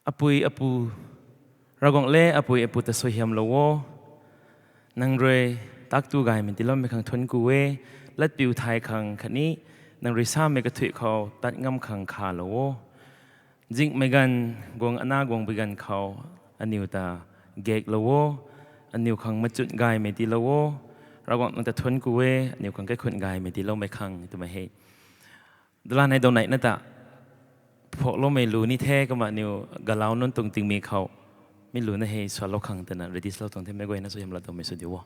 apui apu ragong le apui apu ta sohiam lowo nang re tak tu gai min tilom me khang thon ku we lat piu thai khang khani nang re sa me ka thui khaw tat ngam khang kha lowo jing me gan gong ana gong bigan khaw aniu ta gek lowo aniu khang machut gai me ti lowo ragong nang ta thon ku we aniu khang kai khun gai me ti lo me khang tu ma he dala nai do nai na taพวกเราไม่รู้นี่แท้ก็มาเนี่ยกะลาวนนตรงติงมีเขาไม่รู้นะเฮ้ยสวรรค์ขังแต่น่ะเรดิสเราตรงที่ไม่กวยนะสุยามเราตรงไม่สุดดีวะ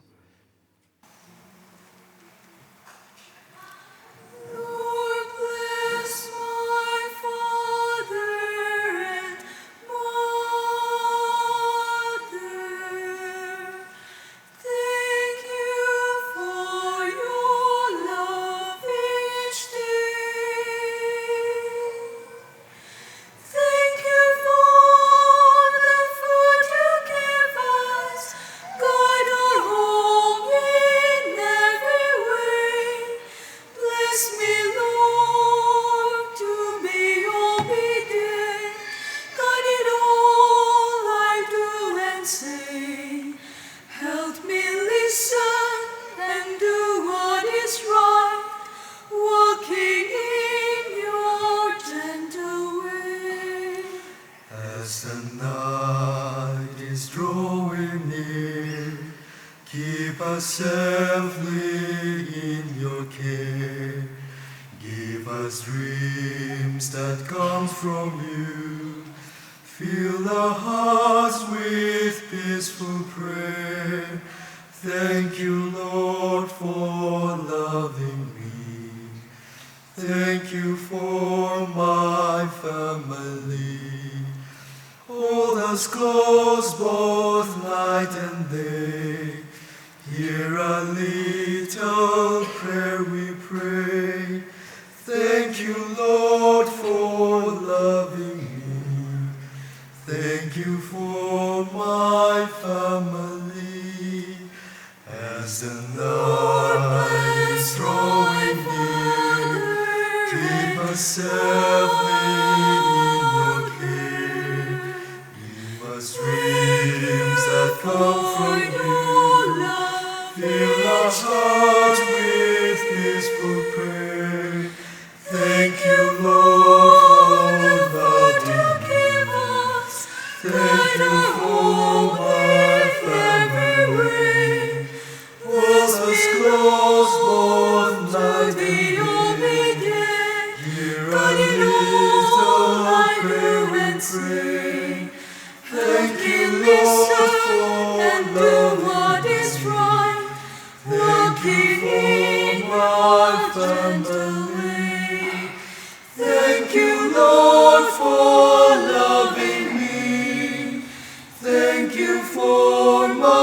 Thank you for my